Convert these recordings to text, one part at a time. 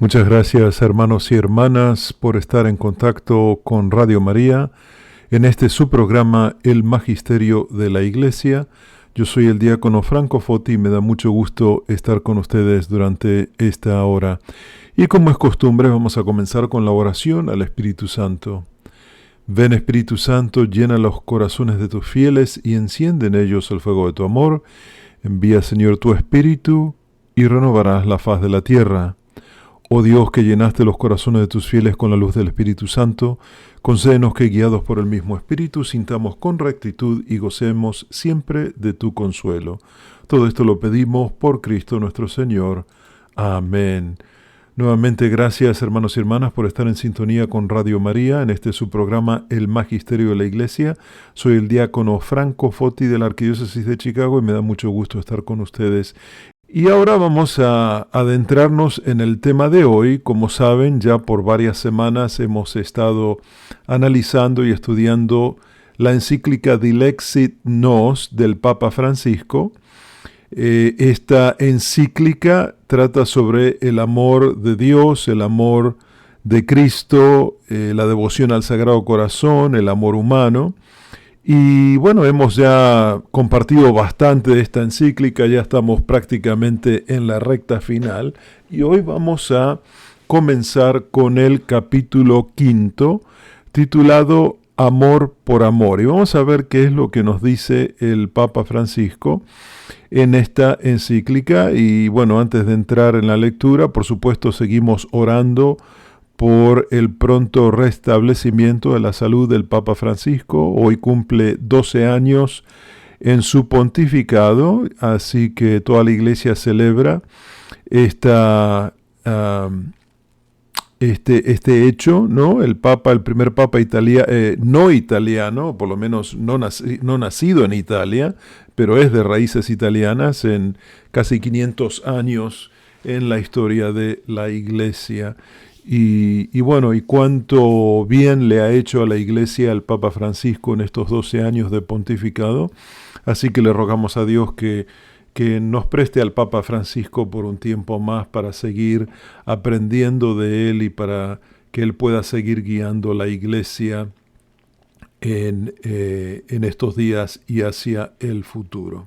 Muchas gracias, hermanos y hermanas, por estar en contacto con Radio María en este su programa El Magisterio de la Iglesia. Yo soy el diácono Franco Foti y me da mucho gusto estar con ustedes durante esta hora. Y como es costumbre, vamos a comenzar con la oración al Espíritu Santo. Ven, Espíritu Santo, llena los corazones de tus fieles y enciende en ellos el fuego de tu amor. Envía, Señor, tu Espíritu y renovarás la faz de la tierra. Oh Dios, que llenaste los corazones de tus fieles con la luz del Espíritu Santo, concédenos que, guiados por el mismo Espíritu, sintamos con rectitud y gocemos siempre de tu consuelo. Todo esto lo pedimos por Cristo nuestro Señor. Amén. Nuevamente, gracias, hermanos y hermanas, por estar en sintonía con Radio María en este su programa El Magisterio de la Iglesia. Soy el diácono Franco Foti de la Arquidiócesis de Chicago y me da mucho gusto estar con ustedes. Y ahora vamos a adentrarnos en el tema de hoy. Como saben, ya por varias semanas hemos estado analizando y estudiando la encíclica Dilexit Nos del Papa Francisco. Esta encíclica trata sobre el amor de Dios, el amor de Cristo, la devoción al Sagrado Corazón, el amor humano. Y bueno, hemos ya compartido bastante de esta encíclica, ya estamos prácticamente en la recta final y hoy vamos a comenzar con el capítulo 5 titulado Amor por Amor. Y vamos a ver qué es lo que nos dice el Papa Francisco en esta encíclica. Y bueno, antes de entrar en la lectura, por supuesto seguimos orando por el pronto restablecimiento de la salud del Papa Francisco. Hoy cumple 12 años en su pontificado, así que toda la Iglesia celebra este hecho, ¿no? El Papa, el primer Papa no italiano, por lo menos no nacido en Italia, pero es de raíces italianas en casi 500 años en la historia de la Iglesia. Y bueno, y cuánto bien le ha hecho a la Iglesia al Papa Francisco en estos 12 años de pontificado. Así que le rogamos a Dios que nos preste al Papa Francisco por un tiempo más para seguir aprendiendo de él y para que él pueda seguir guiando la Iglesia en estos días y hacia el futuro.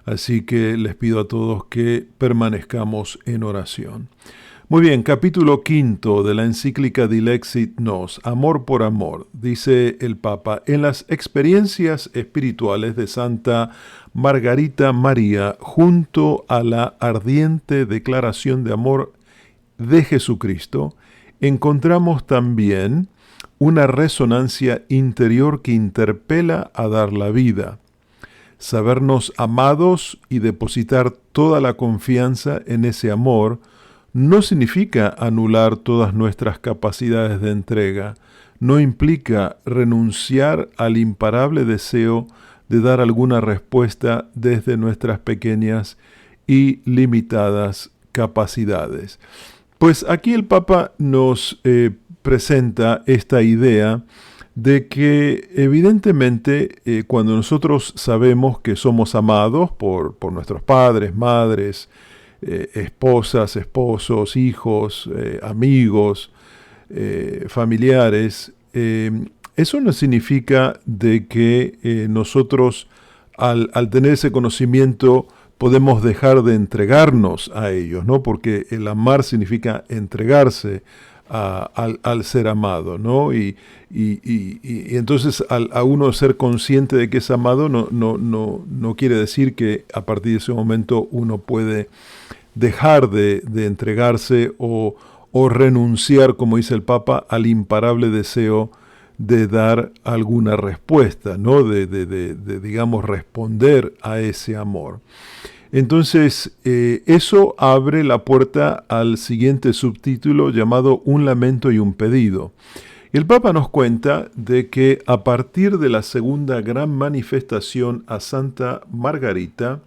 Así que les pido a todos que permanezcamos en oración. Muy bien, capítulo 5 de la encíclica Dilexit Nos, Amor por Amor, dice el Papa: en las experiencias espirituales de Santa Margarita María, junto a la ardiente declaración de amor de Jesucristo, encontramos también una resonancia interior que interpela a dar la vida, sabernos amados y depositar toda la confianza en ese amor. No significa anular todas nuestras capacidades de entrega, no implica renunciar al imparable deseo de dar alguna respuesta desde nuestras pequeñas y limitadas capacidades. Pues aquí el Papa nos presenta esta idea de que evidentemente cuando nosotros sabemos que somos amados por nuestros padres, madres, esposas, esposos, hijos, amigos, familiares, eso no significa de que nosotros al tener ese conocimiento podemos dejar de entregarnos a ellos, ¿no? Porque el amar significa entregarse al ser amado, ¿no? Y entonces a uno ser consciente de que es amado no quiere decir que a partir de ese momento uno puede dejar de entregarse o renunciar, como dice el Papa, al imparable deseo de dar alguna respuesta, ¿no? Digamos, responder a ese amor. Entonces, eso abre la puerta al siguiente subtítulo llamado Un lamento y un pedido. El Papa nos cuenta de que a partir de la segunda gran manifestación a Santa Margarita,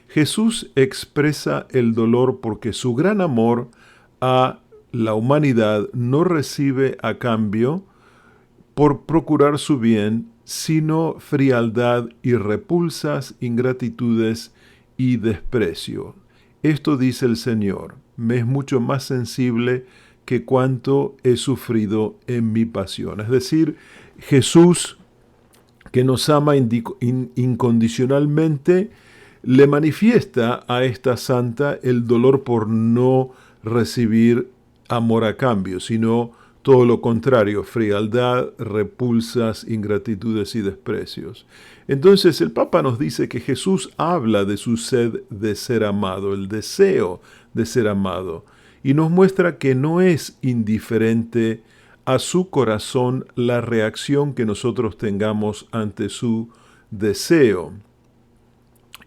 Jesús expresa el dolor porque su gran amor a la humanidad no recibe a cambio por procurar su bien, sino frialdad y repulsas, ingratitudes y desprecio. Esto dice el Señor: me es mucho más sensible que cuanto he sufrido en mi pasión. Es decir, Jesús, que nos ama incondicionalmente, le manifiesta a esta santa el dolor por no recibir amor a cambio, sino todo lo contrario, frialdad, repulsas, ingratitudes y desprecios. Entonces el Papa nos dice que Jesús habla de su sed de ser amado, el deseo de ser amado, y nos muestra que no es indiferente a su corazón la reacción que nosotros tengamos ante su deseo.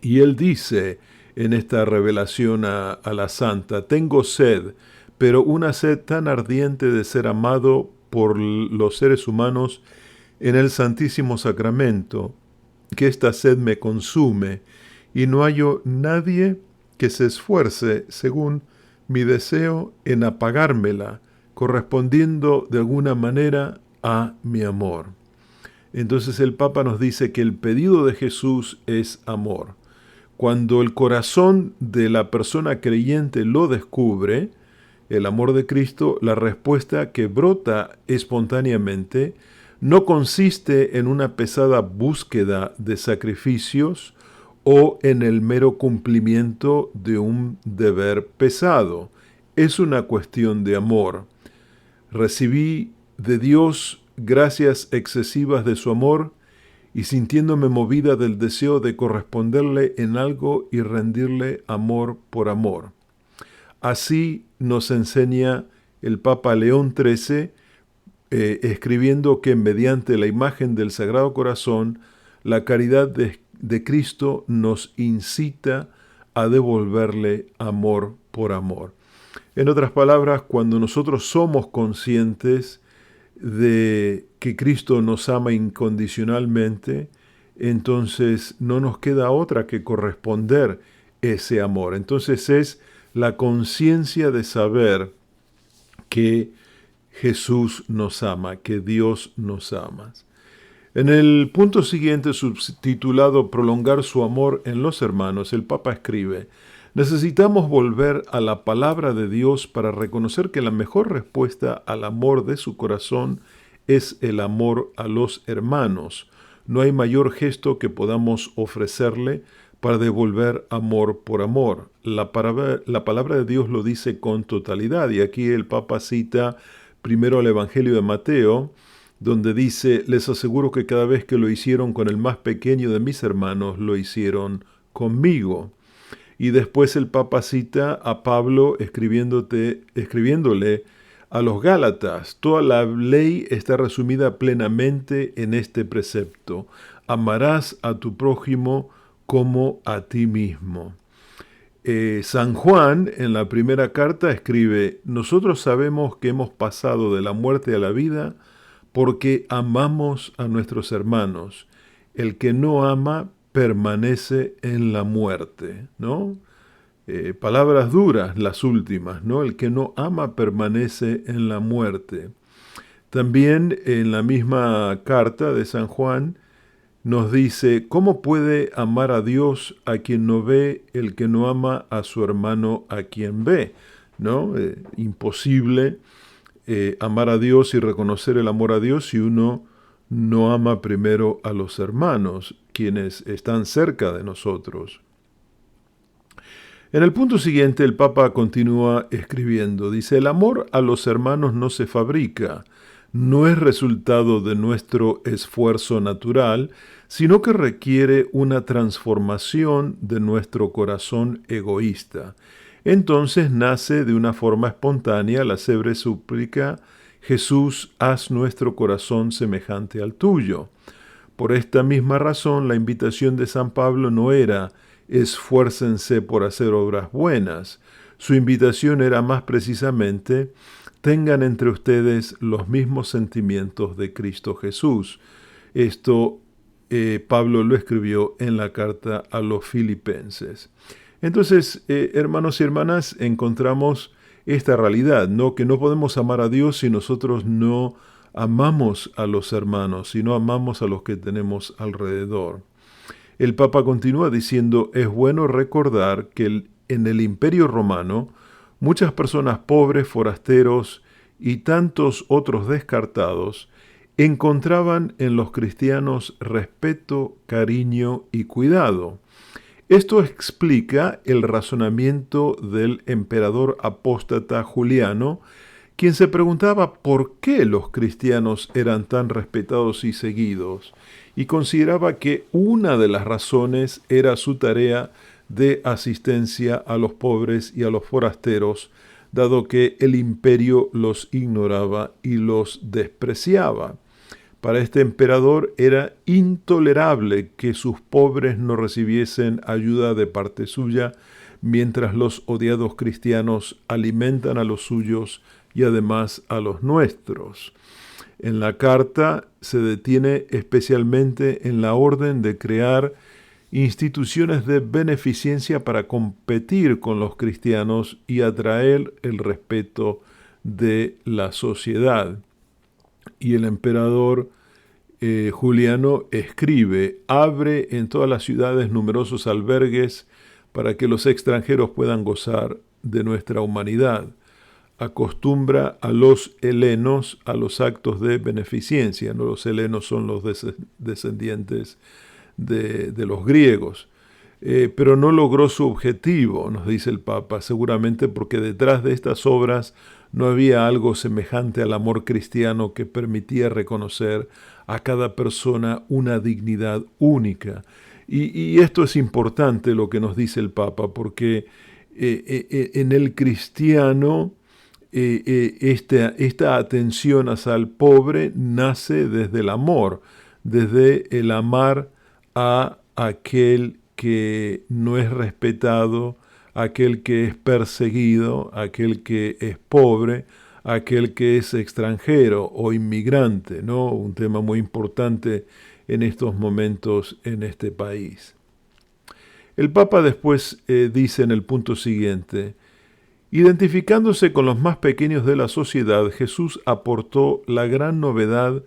Y él dice en esta revelación a la santa: tengo sed, pero una sed tan ardiente de ser amado por los seres humanos en el Santísimo Sacramento, que esta sed me consume, y no hallo nadie que se esfuerce, según mi deseo, en apagármela, correspondiendo de alguna manera a mi amor. Entonces el Papa nos dice que el pedido de Jesús es amor. Cuando el corazón de la persona creyente lo descubre, el amor de Cristo, la respuesta que brota espontáneamente no consiste en una pesada búsqueda de sacrificios o en el mero cumplimiento de un deber pesado. Es una cuestión de amor. Recibí de Dios gracias excesivas de su amor, y sintiéndome movida del deseo de corresponderle en algo y rendirle amor por amor. Así nos enseña el Papa León XIII, escribiendo que mediante la imagen del Sagrado Corazón, la caridad de Cristo nos incita a devolverle amor por amor. En otras palabras, cuando nosotros somos conscientes de que Cristo nos ama incondicionalmente, entonces no nos queda otra que corresponder ese amor. Entonces es la conciencia de saber que Jesús nos ama, que Dios nos ama. En el punto siguiente, subtitulado Prolongar su amor en los hermanos, el Papa escribe: necesitamos volver a la palabra de Dios para reconocer que la mejor respuesta al amor de su corazón es el amor a los hermanos. No hay mayor gesto que podamos ofrecerle para devolver amor por amor. La palabra de Dios lo dice con totalidad, y aquí el Papa cita primero el Evangelio de Mateo, donde dice: les aseguro que cada vez que lo hicieron con el más pequeño de mis hermanos, lo hicieron conmigo. Y después el Papa cita a Pablo escribiéndole a los Gálatas: toda la ley está resumida plenamente en este precepto: amarás a tu prójimo como a ti mismo. San Juan, en la primera carta, escribe: nosotros sabemos que hemos pasado de la muerte a la vida porque amamos a nuestros hermanos. El que no ama permanece en la muerte, ¿no? Palabras duras las últimas, ¿no? El que no ama permanece en la muerte. También en la misma carta de San Juan nos dice: ¿cómo puede amar a Dios a quien no ve el que no ama a su hermano a quien ve? ¿No? Imposible amar a Dios y reconocer el amor a Dios si uno no ama primero a los hermanos, quienes están cerca de nosotros. En el punto siguiente, el Papa continúa escribiendo. Dice: el amor a los hermanos no se fabrica, no es resultado de nuestro esfuerzo natural, sino que requiere una transformación de nuestro corazón egoísta. Entonces nace de una forma espontánea la célebre súplica: Jesús, haz nuestro corazón semejante al tuyo. Por esta misma razón, la invitación de San Pablo no era: esfuércense por hacer obras buenas. Su invitación era más precisamente: tengan entre ustedes los mismos sentimientos de Cristo Jesús. Esto Pablo lo escribió en la carta a los Filipenses. Entonces, hermanos y hermanas, encontramos esta realidad, ¿no? Que no podemos amar a Dios si nosotros no amamos a los hermanos, si no amamos a los que tenemos alrededor. El Papa continúa diciendo: es bueno recordar que en el Imperio Romano muchas personas pobres, forasteros y tantos otros descartados encontraban en los cristianos respeto, cariño y cuidado. Esto explica el razonamiento del emperador apóstata Juliano, quien se preguntaba por qué los cristianos eran tan respetados y seguidos, y consideraba que una de las razones era su tarea de asistencia a los pobres y a los forasteros, dado que el imperio los ignoraba y los despreciaba. Para este emperador era intolerable que sus pobres no recibiesen ayuda de parte suya, mientras los odiados cristianos alimentan a los suyos y además a los nuestros. En la carta se detiene especialmente en la orden de crear instituciones de beneficencia para competir con los cristianos y atraer el respeto de la sociedad. Y el emperador Juliano escribe: abre en todas las ciudades numerosos albergues para que los extranjeros puedan gozar de nuestra humanidad. Acostumbra a los helenos a los actos de beneficencia, ¿no? Los helenos son los descendientes de los griegos. Pero no logró su objetivo, nos dice el Papa, seguramente porque detrás de estas obras no había algo semejante al amor cristiano que permitía reconocer a cada persona una dignidad única. Y esto es importante lo que nos dice el Papa, porque en el cristiano esta atención hacia el pobre nace desde el amor, desde el amar a aquel que no es respetado, aquel que es perseguido, aquel que es pobre, aquel que es extranjero o inmigrante, ¿no? Un tema muy importante en estos momentos en este país. El Papa después dice en el punto siguiente: identificándose con los más pequeños de la sociedad, Jesús aportó la gran novedad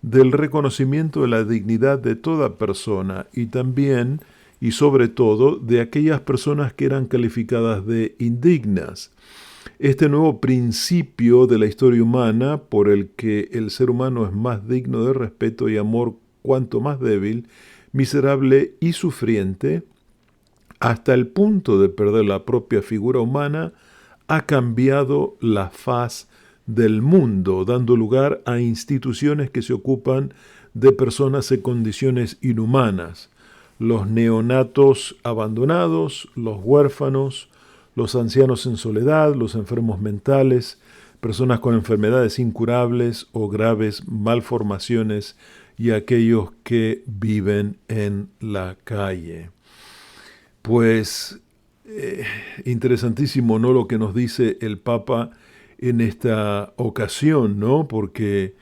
del reconocimiento de la dignidad de toda persona y también y sobre todo de aquellas personas que eran calificadas de indignas. Este nuevo principio de la historia humana, por el que el ser humano es más digno de respeto y amor cuanto más débil, miserable y sufriente, hasta el punto de perder la propia figura humana, ha cambiado la faz del mundo, dando lugar a instituciones que se ocupan de personas en condiciones inhumanas. Los neonatos abandonados, los huérfanos, los ancianos en soledad, los enfermos mentales, personas con enfermedades incurables o graves malformaciones y aquellos que viven en la calle. Pues interesantísimo, ¿no?, lo que nos dice el Papa en esta ocasión, ¿no? Porque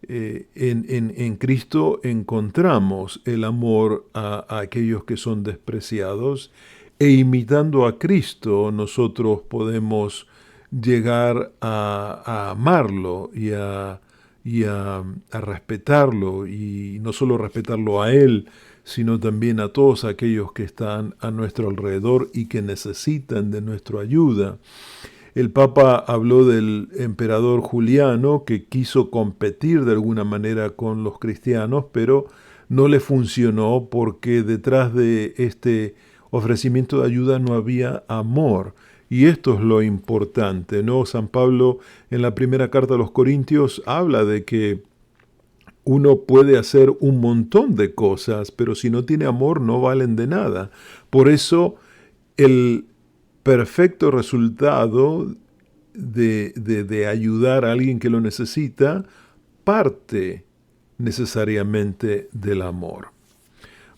en Cristo encontramos el amor a aquellos que son despreciados, e imitando a Cristo nosotros podemos llegar a amarlo y a respetarlo, y no solo respetarlo a Él, sino también a todos aquellos que están a nuestro alrededor y que necesitan de nuestra ayuda. El Papa habló del emperador Juliano, que quiso competir de alguna manera con los cristianos, pero no le funcionó porque detrás de este ofrecimiento de ayuda no había amor. Y esto es lo importante, ¿no? San Pablo en la primera carta a los Corintios habla de que uno puede hacer un montón de cosas, pero si no tiene amor no valen de nada. Por eso el perfecto resultado de ayudar a alguien que lo necesita parte necesariamente del amor.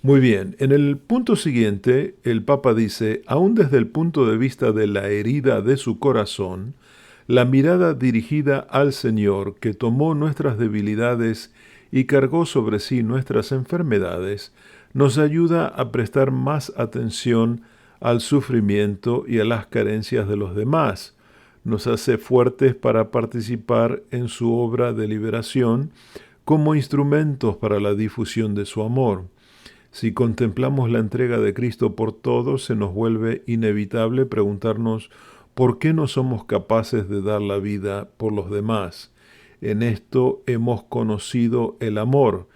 Muy bien, en el punto siguiente, el Papa dice: aún desde el punto de vista de la herida de su corazón, la mirada dirigida al Señor, que tomó nuestras debilidades y cargó sobre sí nuestras enfermedades, nos ayuda a prestar más atención al sufrimiento y a las carencias de los demás. Nos hace fuertes para participar en su obra de liberación como instrumentos para la difusión de su amor. Si contemplamos la entrega de Cristo por todos, se nos vuelve inevitable preguntarnos ¿por qué no somos capaces de dar la vida por los demás? En esto hemos conocido el amor,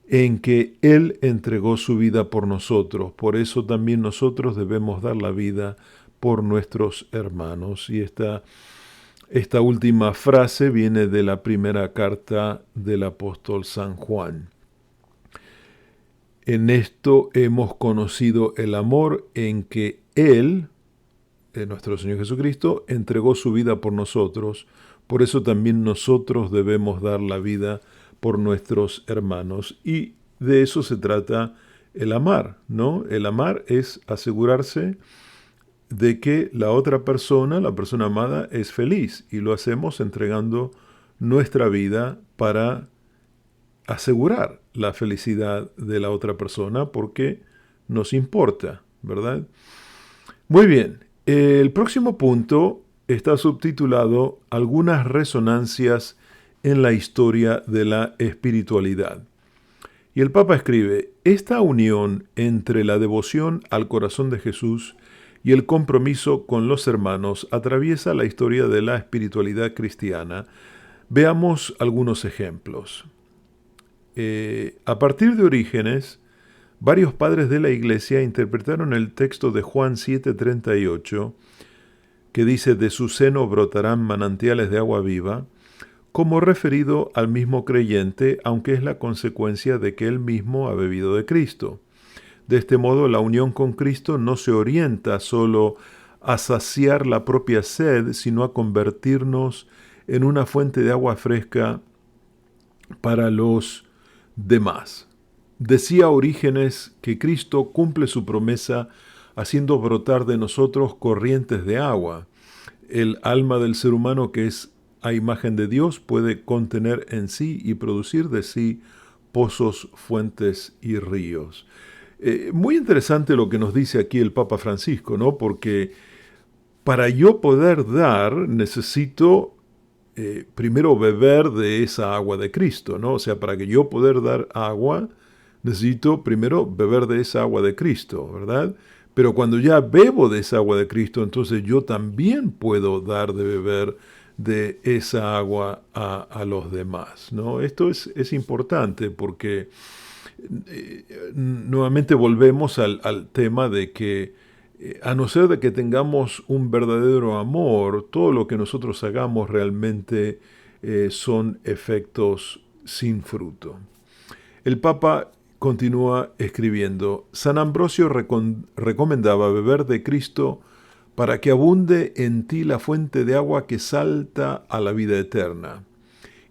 en que Él entregó su vida por nosotros. Por eso también nosotros debemos dar la vida por nuestros hermanos. Y esta última frase viene de la primera carta del apóstol San Juan. En esto hemos conocido el amor en que Él, nuestro Señor Jesucristo, entregó su vida por nosotros. Por eso también nosotros debemos dar la vida por nuestros hermanos. Y de eso se trata el amar, ¿no? El amar es asegurarse de que la otra persona, la persona amada, es feliz. Y lo hacemos entregando nuestra vida para asegurar la felicidad de la otra persona porque nos importa, ¿verdad? Muy bien, el próximo punto está subtitulado Algunas resonancias en la historia de la espiritualidad. Y el Papa escribe, esta unión entre la devoción al corazón de Jesús y el compromiso con los hermanos atraviesa la historia de la espiritualidad cristiana. Veamos algunos ejemplos. A partir de Orígenes, varios padres de la Iglesia interpretaron el texto de Juan 7:38, que dice, de su seno brotarán manantiales de agua viva, como referido al mismo creyente, aunque es la consecuencia de que él mismo ha bebido de Cristo. De este modo, la unión con Cristo no se orienta solo a saciar la propia sed, sino a convertirnos en una fuente de agua fresca para los demás. Decía Orígenes que Cristo cumple su promesa haciendo brotar de nosotros corrientes de agua. El alma del ser humano, que es a imagen de Dios, puede contener en sí y producir de sí pozos, fuentes y ríos. Muy interesante lo que nos dice aquí el Papa Francisco, ¿no? Porque para yo poder dar necesito primero beber de esa agua de Cristo, ¿no? O sea, para que yo poder dar agua, necesito primero beber de esa agua de Cristo, ¿verdad? Pero cuando ya bebo de esa agua de Cristo, entonces yo también puedo dar de beber de esa agua a los demás, ¿no? Esto es importante porque nuevamente volvemos al tema de que a no ser de que tengamos un verdadero amor, todo lo que nosotros hagamos realmente son efectos sin fruto. El Papa continúa escribiendo, San Ambrosio recomendaba beber de Cristo para que abunde en ti la fuente de agua que salta a la vida eterna.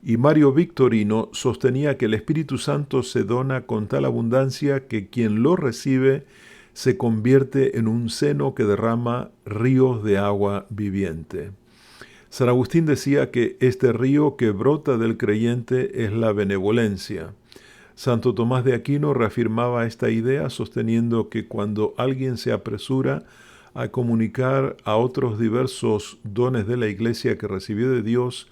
Y Mario Victorino sostenía que el Espíritu Santo se dona con tal abundancia que quien lo recibe se convierte en un seno que derrama ríos de agua viviente. San Agustín decía que este río que brota del creyente es la benevolencia. Santo Tomás de Aquino reafirmaba esta idea sosteniendo que cuando alguien se apresura a comunicar a otros diversos dones de la Iglesia que recibió de Dios,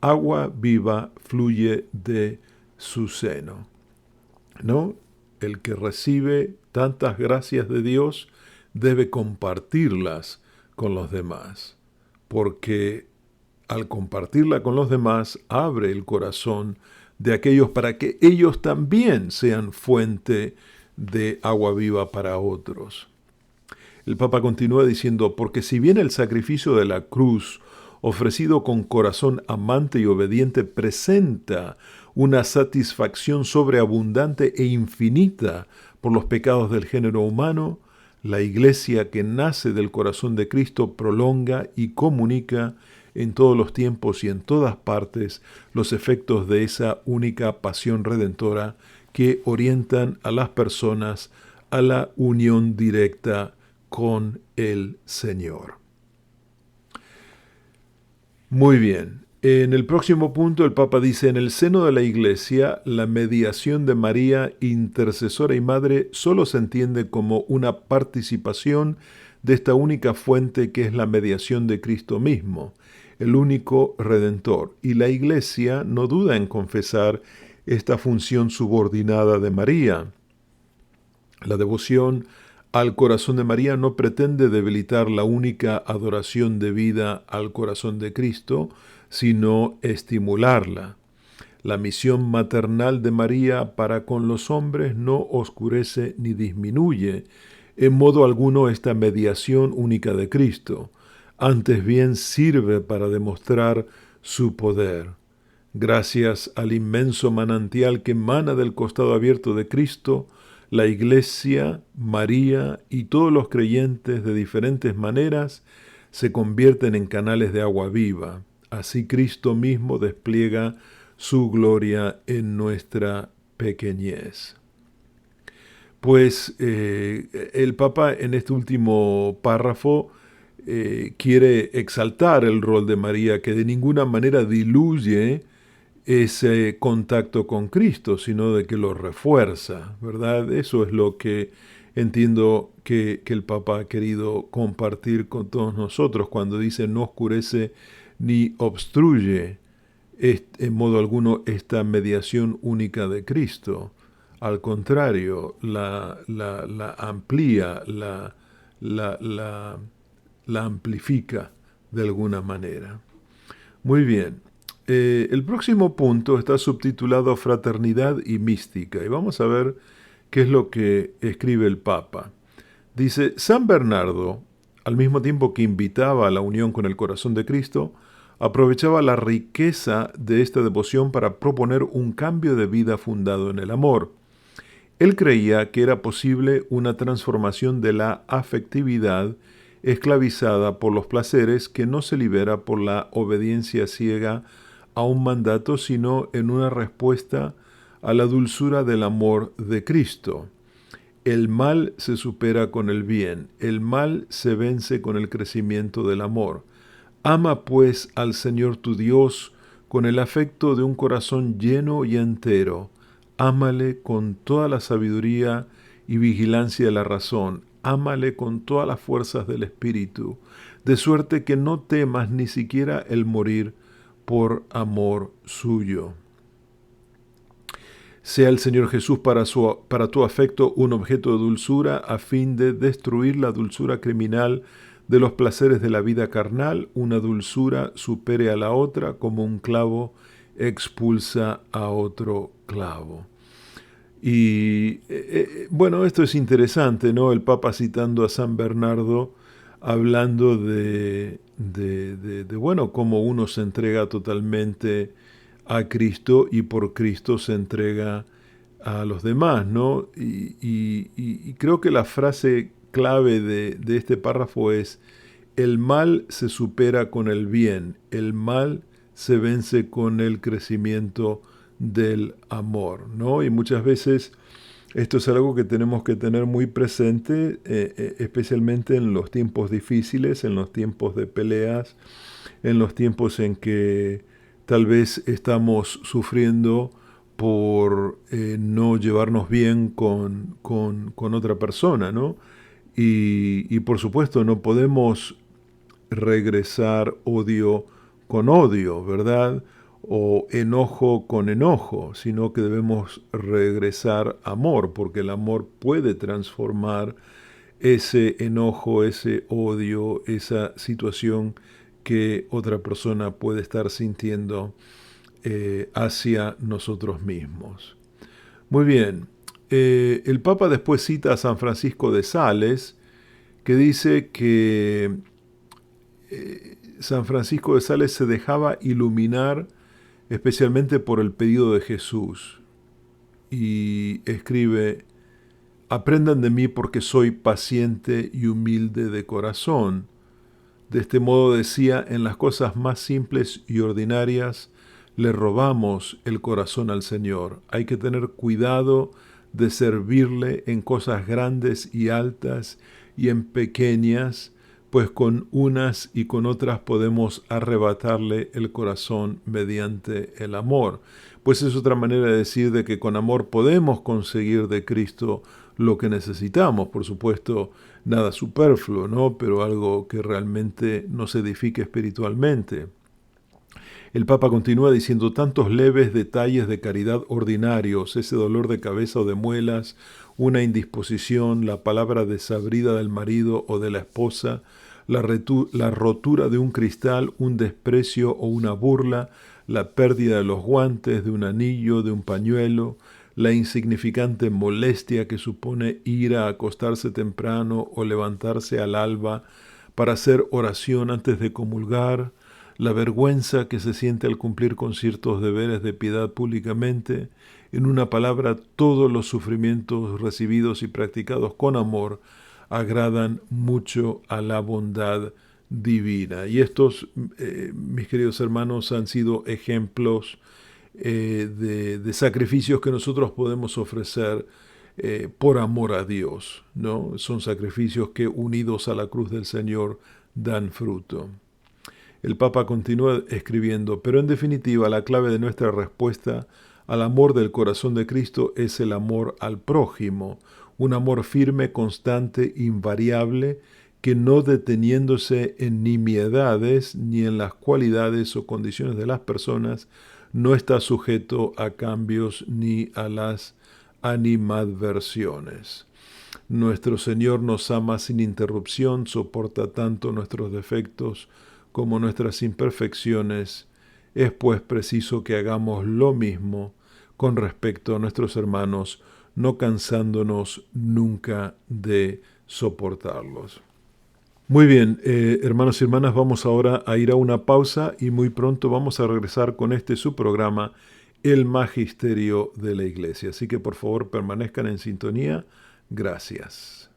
agua viva fluye de su seno, ¿no? El que recibe tantas gracias de Dios debe compartirlas con los demás, porque al compartirla con los demás abre el corazón de aquellos para que ellos también sean fuente de agua viva para otros. El Papa continúa diciendo, porque si bien el sacrificio de la cruz, ofrecido con corazón amante y obediente, presenta una satisfacción sobreabundante e infinita por los pecados del género humano, la Iglesia que nace del corazón de Cristo prolonga y comunica en todos los tiempos y en todas partes los efectos de esa única pasión redentora que orientan a las personas a la unión directa con el Señor. Muy bien. En el próximo punto el Papa dice, en el seno de la Iglesia, la mediación de María, intercesora y madre, solo se entiende como una participación de esta única fuente que es la mediación de Cristo mismo, el único Redentor. Y la Iglesia no duda en confesar esta función subordinada de María. La devoción al corazón de María no pretende debilitar la única adoración debida al corazón de Cristo, sino estimularla. La misión maternal de María para con los hombres no oscurece ni disminuye en modo alguno esta mediación única de Cristo. Antes bien sirve para demostrar su poder. Gracias al inmenso manantial que emana del costado abierto de Cristo, la Iglesia, María y todos los creyentes de diferentes maneras se convierten en canales de agua viva. Así Cristo mismo despliega su gloria en nuestra pequeñez. Pues el Papa en este último párrafo quiere exaltar el rol de María, que de ninguna manera diluye ese contacto con Cristo, sino de que lo refuerza, ¿verdad? Eso es lo que entiendo que el Papa ha querido compartir con todos nosotros cuando dice no oscurece ni obstruye en modo alguno esta mediación única de Cristo. Al contrario, la amplía, la amplifica de alguna manera. Muy bien. El próximo punto está subtitulado Fraternidad y Mística, y vamos a ver qué es lo que escribe el Papa. Dice, San Bernardo, al mismo tiempo que invitaba a la unión con el corazón de Cristo, aprovechaba la riqueza de esta devoción para proponer un cambio de vida fundado en el amor. Él creía que era posible una transformación de la afectividad esclavizada por los placeres que no se libera por la obediencia ciega a un mandato, sino en una respuesta a la dulzura del amor de Cristo. El mal se supera con el bien, el mal se vence con el crecimiento del amor. Ama pues al Señor tu Dios con el afecto de un corazón lleno y entero. Ámale con toda la sabiduría y vigilancia de la razón. Ámale con todas las fuerzas del Espíritu, de suerte que no temas ni siquiera el morir por amor suyo. Sea el Señor Jesús para tu afecto un objeto de dulzura a fin de destruir la dulzura criminal de los placeres de la vida carnal. Una dulzura supere a la otra como un clavo expulsa a otro clavo. Y bueno, esto es interesante, ¿no? El Papa citando a San Bernardo, hablando de bueno, cómo uno se entrega totalmente a Cristo y por Cristo se entrega a los demás, ¿no? Y creo que la frase clave de este párrafo es: el mal se supera con el bien, el mal se vence con el crecimiento del amor, ¿no? Y muchas veces esto es algo que tenemos que tener muy presente, especialmente en los tiempos difíciles, en los tiempos de peleas, en los tiempos en que tal vez estamos sufriendo por no llevarnos bien con otra persona, ¿no? Y por supuesto no podemos regresar odio con odio, ¿verdad? O enojo con enojo, sino que debemos regresar amor, porque el amor puede transformar ese enojo, ese odio, esa situación que otra persona puede estar sintiendo hacia nosotros mismos. Muy bien, el Papa después cita a San Francisco de Sales, que dice que San Francisco de Sales se dejaba iluminar especialmente por el pedido de Jesús. Y escribe: aprendan de mí porque soy paciente y humilde de corazón. De este modo decía, en las cosas más simples y ordinarias le robamos el corazón al Señor. Hay que tener cuidado de servirle en cosas grandes y altas y en pequeñas, pues con unas y con otras podemos arrebatarle el corazón mediante el amor. Pues es otra manera de decir de que con amor podemos conseguir de Cristo lo que necesitamos. Por supuesto, nada superfluo, ¿no? Pero algo que realmente nos edifique espiritualmente. El Papa continúa diciendo tantos leves detalles de caridad ordinarios, ese dolor de cabeza o de muelas, una indisposición, la palabra desabrida del marido o de la esposa, la rotura de un cristal, un desprecio o una burla, la pérdida de los guantes, de un anillo, de un pañuelo, la insignificante molestia que supone ir a acostarse temprano o levantarse al alba para hacer oración antes de comulgar, la vergüenza que se siente al cumplir con ciertos deberes de piedad públicamente, en una palabra, todos los sufrimientos recibidos y practicados con amor agradan mucho a la bondad divina. Y estos, mis queridos hermanos, han sido ejemplos de sacrificios que nosotros podemos ofrecer por amor a Dios, ¿no? Son sacrificios que, unidos a la cruz del Señor, dan fruto. El Papa continúa escribiendo, pero en definitiva la clave de nuestra respuesta al amor del corazón de Cristo es el amor al prójimo, un amor firme, constante, invariable, que no deteniéndose en nimiedades ni en las cualidades o condiciones de las personas, no está sujeto a cambios ni a las animadversiones. Nuestro Señor nos ama sin interrupción, soporta tanto nuestros defectos como nuestras imperfecciones. Es pues preciso que hagamos lo mismo con respecto a nuestros hermanos, no cansándonos nunca de soportarlos. Muy bien, hermanos y hermanas, vamos ahora a ir a una pausa y muy pronto vamos a regresar con su programa, El Magisterio de la Iglesia. Así que por favor permanezcan en sintonía. Gracias.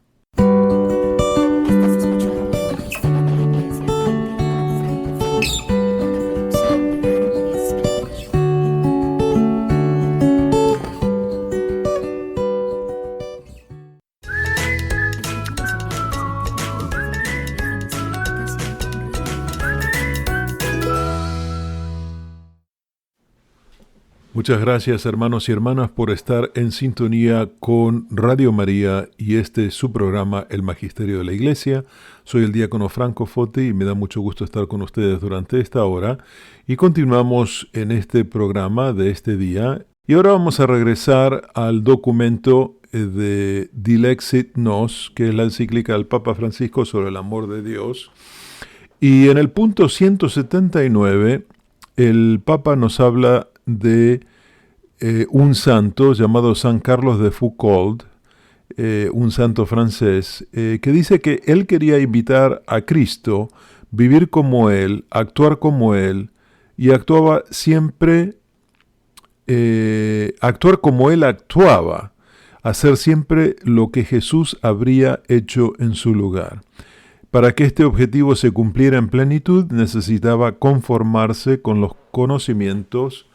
Muchas gracias, hermanos y hermanas, por estar en sintonía con Radio María y su programa, El Magisterio de la Iglesia. Soy el diácono Franco Foti y me da mucho gusto estar con ustedes durante esta hora. Y continuamos en este programa de este día. Y ahora vamos a regresar al documento de Dilexit Nos, que es la encíclica del Papa Francisco sobre el amor de Dios. Y en el punto 179, el Papa nos habla de un santo llamado San Carlos de Foucauld, un santo francés, que dice que él quería invitar a Cristo, vivir como él, actuar como él, y actuaba siempre, actuar como él actuaba, hacer siempre lo que Jesús habría hecho en su lugar. Para que este objetivo se cumpliera en plenitud, necesitaba conformarse con los conocimientos,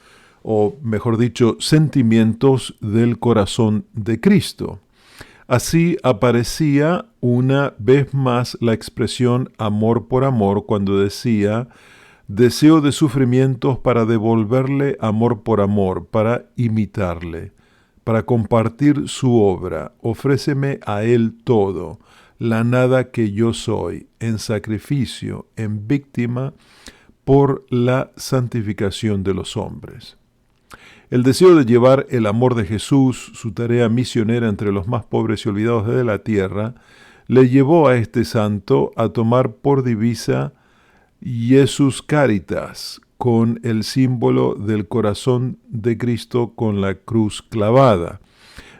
o mejor dicho, sentimientos del corazón de Cristo. Así aparecía una vez más la expresión amor por amor cuando decía: deseo de sufrimientos para devolverle amor por amor, para imitarle, para compartir su obra. Ofréceme a él todo, la nada que yo soy, en sacrificio, en víctima, por la santificación de los hombres. El deseo de llevar el amor de Jesús, su tarea misionera entre los más pobres y olvidados de la tierra, le llevó a este santo a tomar por divisa Jesus Caritas, con el símbolo del corazón de Cristo con la cruz clavada.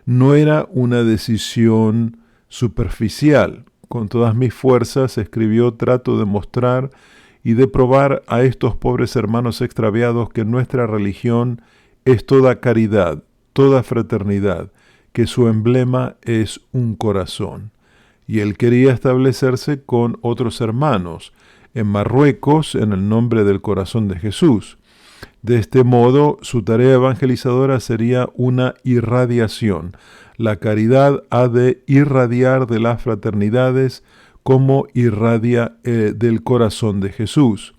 No era una decisión superficial. Con todas mis fuerzas, escribió, trato de mostrar y de probar a estos pobres hermanos extraviados que nuestra religión es toda caridad, toda fraternidad, que su emblema es un corazón. Y él quería establecerse con otros hermanos en Marruecos en el nombre del corazón de Jesús. De este modo, su tarea evangelizadora sería una irradiación. La caridad ha de irradiar de las fraternidades como irradia del corazón de Jesús.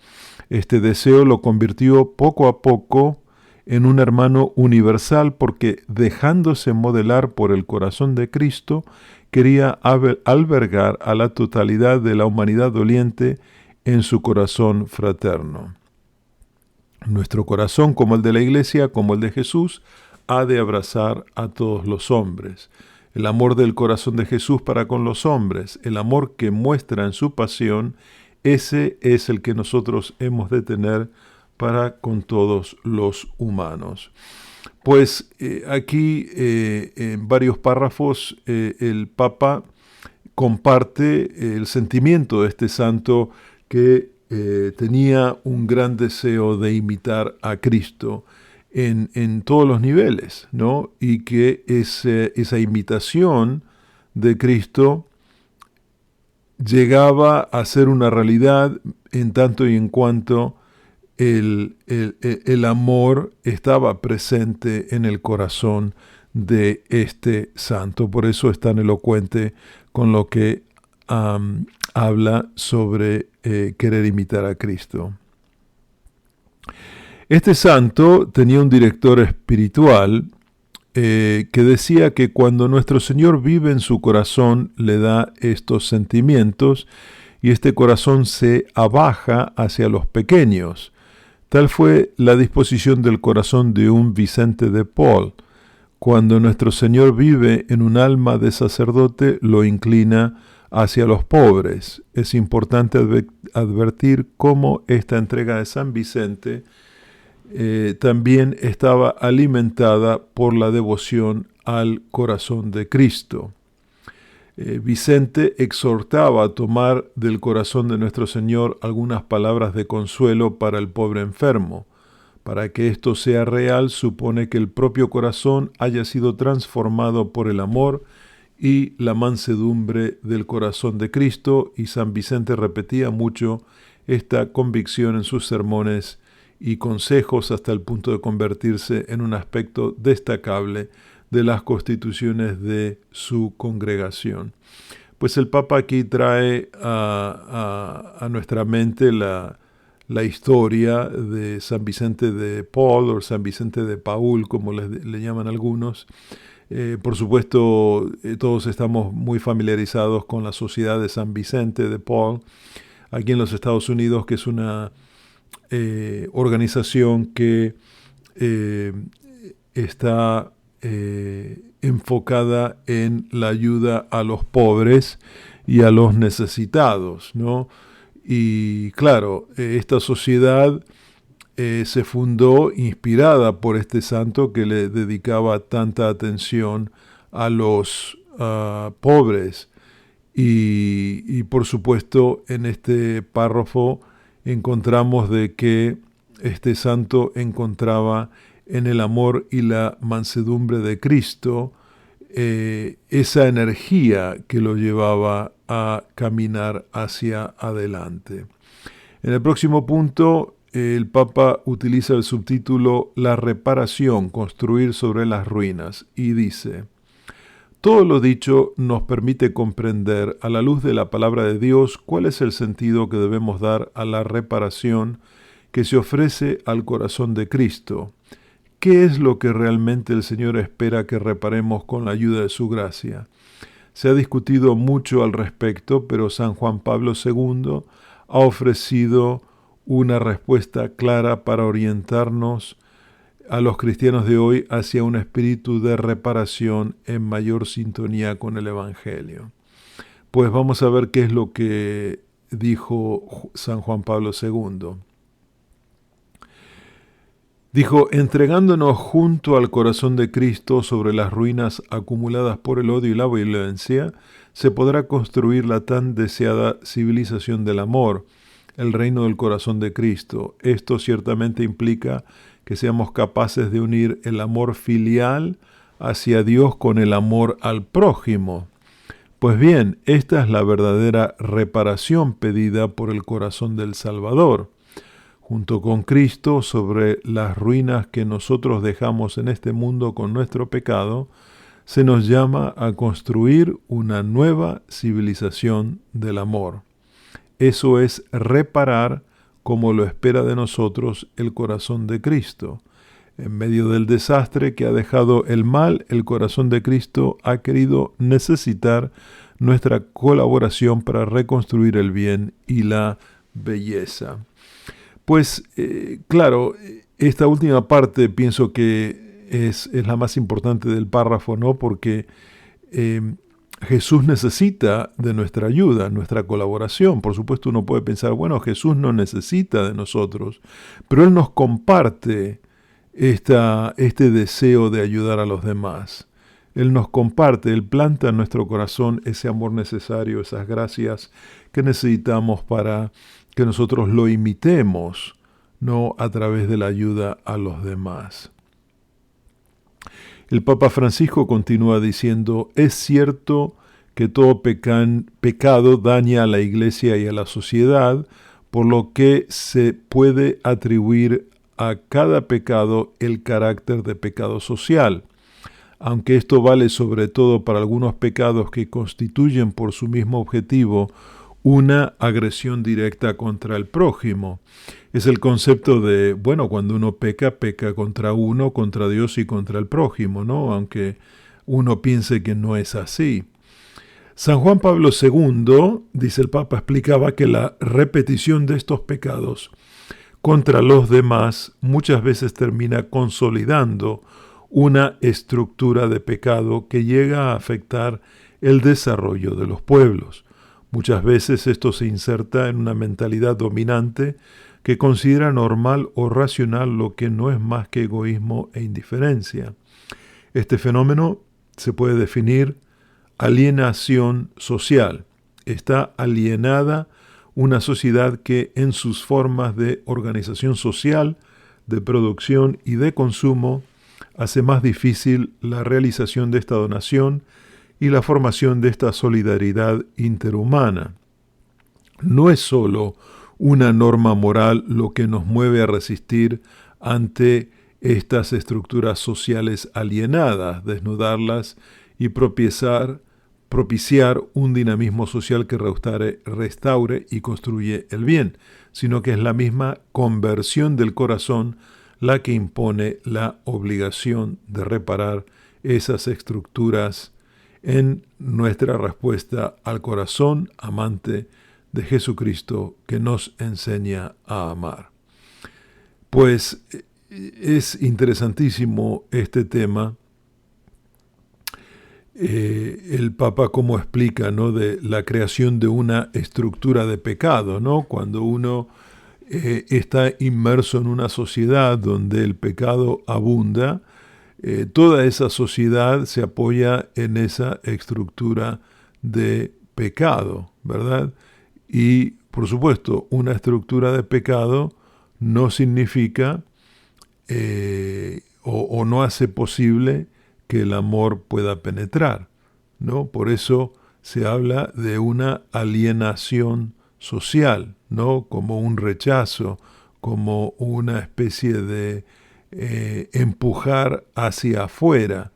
Este deseo lo convirtió poco a poco en un hermano universal porque, dejándose modelar por el corazón de Cristo, quería albergar a la totalidad de la humanidad doliente en su corazón fraterno. Nuestro corazón, como el de la Iglesia, como el de Jesús, ha de abrazar a todos los hombres. El amor del corazón de Jesús para con los hombres, el amor que muestra en su pasión, ese es el que nosotros hemos de tener para con todos los humanos. Pues aquí en varios párrafos el Papa comparte el sentimiento de este santo que tenía un gran deseo de imitar a Cristo en todos los niveles, ¿no? Y que esa imitación de Cristo llegaba a ser una realidad en tanto y en cuanto el amor estaba presente en el corazón de este santo. Por eso es tan elocuente con lo que habla sobre querer imitar a Cristo. Este santo tenía un director espiritual que decía que cuando nuestro Señor vive en su corazón, le da estos sentimientos y este corazón se abaja hacia los pequeños. Tal fue la disposición del corazón de un Vicente de Paul. Cuando nuestro Señor vive en un alma de sacerdote, lo inclina hacia los pobres. Es importante advertir cómo esta entrega de San Vicente también estaba alimentada por la devoción al corazón de Cristo. Vicente exhortaba a tomar del corazón de nuestro Señor algunas palabras de consuelo para el pobre enfermo. Para que esto sea real, supone que el propio corazón haya sido transformado por el amor y la mansedumbre del corazón de Cristo, y San Vicente repetía mucho esta convicción en sus sermones y consejos hasta el punto de convertirse en un aspecto destacable de las constituciones de su congregación. Pues el Papa aquí trae a nuestra mente la historia de San Vicente de Paul o San Vicente de Paul, como le llaman algunos. Por supuesto, todos estamos muy familiarizados con la Sociedad de San Vicente de Paul, aquí en los Estados Unidos, que es una organización que está enfocada en la ayuda a los pobres y a los necesitados, ¿no? Y claro, esta sociedad se fundó inspirada por este santo que le dedicaba tanta atención a los pobres. Y por supuesto, en este párrafo encontramos de que este santo encontraba en el amor y la mansedumbre de Cristo esa energía que lo llevaba a caminar hacia adelante. En el próximo punto, el Papa utiliza el subtítulo La reparación, construir sobre las ruinas, y dice: todo lo dicho nos permite comprender, a la luz de la palabra de Dios, cuál es el sentido que debemos dar a la reparación que se ofrece al corazón de Cristo. ¿Qué es lo que realmente el Señor espera que reparemos con la ayuda de su gracia? Se ha discutido mucho al respecto, pero San Juan Pablo II ha ofrecido una respuesta clara para orientarnos a los cristianos de hoy hacia un espíritu de reparación en mayor sintonía con el Evangelio. Pues vamos a ver qué es lo que dijo San Juan Pablo II. Dijo: entregándonos junto al corazón de Cristo sobre las ruinas acumuladas por el odio y la violencia, se podrá construir la tan deseada civilización del amor, el reino del corazón de Cristo. Esto ciertamente implica que seamos capaces de unir el amor filial hacia Dios con el amor al prójimo. Pues bien, esta es la verdadera reparación pedida por el corazón del Salvador. Junto con Cristo, sobre las ruinas que nosotros dejamos en este mundo con nuestro pecado, se nos llama a construir una nueva civilización del amor. Eso es reparar como lo espera de nosotros el corazón de Cristo. En medio del desastre que ha dejado el mal, el corazón de Cristo ha querido necesitar nuestra colaboración para reconstruir el bien y la belleza. Pues claro, esta última parte pienso que es la más importante del párrafo, ¿no? Porque Jesús necesita de nuestra ayuda, nuestra colaboración. Por supuesto, uno puede pensar, bueno, Jesús no necesita de nosotros, pero Él nos comparte este deseo de ayudar a los demás. Él nos comparte, Él planta en nuestro corazón ese amor necesario, esas gracias que necesitamos para que nosotros lo imitemos, ¿no? A través de la ayuda a los demás. El Papa Francisco continúa diciendo, es cierto que todo pecado daña a la Iglesia y a la sociedad, por lo que se puede atribuir a cada pecado el carácter de pecado social. Aunque esto vale sobre todo para algunos pecados que constituyen por su mismo objetivo una agresión directa contra el prójimo. Es el concepto de, bueno, cuando uno peca contra uno, contra Dios y contra el prójimo, ¿no? Aunque uno piense que no es así. San Juan Pablo II, dice el Papa, explicaba que la repetición de estos pecados contra los demás muchas veces termina consolidando una estructura de pecado que llega a afectar el desarrollo de los pueblos. Muchas veces esto se inserta en una mentalidad dominante que considera normal o racional lo que no es más que egoísmo e indiferencia. Este fenómeno se puede definir alienación social. Está alienada una sociedad que en sus formas de organización social, de producción y de consumo hace más difícil la realización de esta donación y la formación de esta solidaridad interhumana. No es sólo una norma moral lo que nos mueve a resistir ante estas estructuras sociales alienadas, desnudarlas y propiciar un dinamismo social que restaure y construye el bien, sino que es la misma conversión del corazón la que impone la obligación de reparar esas estructuras en nuestra respuesta al corazón amante de Jesucristo que nos enseña a amar. Pues es interesantísimo este tema. El Papa cómo explica, ¿no?, de la creación de una estructura de pecado, ¿no? Cuando uno está inmerso en una sociedad donde el pecado abunda, toda esa sociedad se apoya en esa estructura de pecado, ¿verdad? Y, por supuesto, una estructura de pecado no significa o no hace posible que el amor pueda penetrar, ¿no? Por eso se habla de una alienación social, ¿no? Como un rechazo, como una especie de empujar hacia afuera,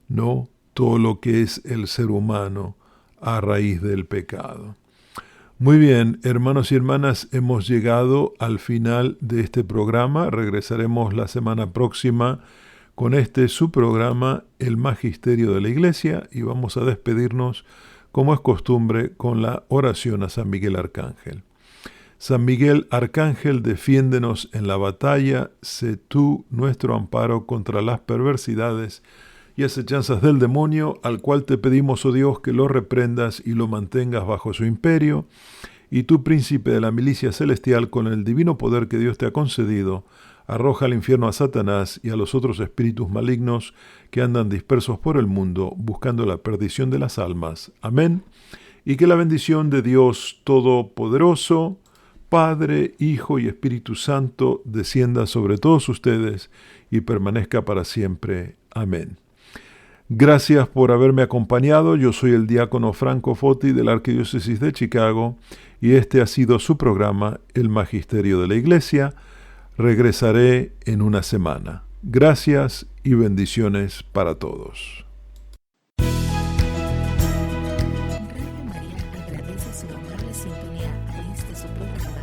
¿no?, todo lo que es el ser humano a raíz del pecado. Muy bien, hermanos y hermanas, hemos llegado al final de este programa. Regresaremos la semana próxima con su programa, El Magisterio de la Iglesia, y vamos a despedirnos, como es costumbre, con la oración a San Miguel Arcángel. San Miguel Arcángel, defiéndenos en la batalla, sé tú nuestro amparo contra las perversidades y acechanzas del demonio, al cual te pedimos, oh Dios, que lo reprendas y lo mantengas bajo su imperio, y tú, príncipe de la milicia celestial, con el divino poder que Dios te ha concedido, arroja al infierno a Satanás y a los otros espíritus malignos que andan dispersos por el mundo, buscando la perdición de las almas. Amén. Y que la bendición de Dios Todopoderoso, Padre, Hijo y Espíritu Santo, descienda sobre todos ustedes y permanezca para siempre. Amén. Gracias por haberme acompañado. Yo soy el diácono Franco Foti de la Arquidiócesis de Chicago y este ha sido su programa, El Magisterio de la Iglesia. Regresaré en una semana. Gracias y bendiciones para todos. Radio María agradece su amable sintonía a este su programa.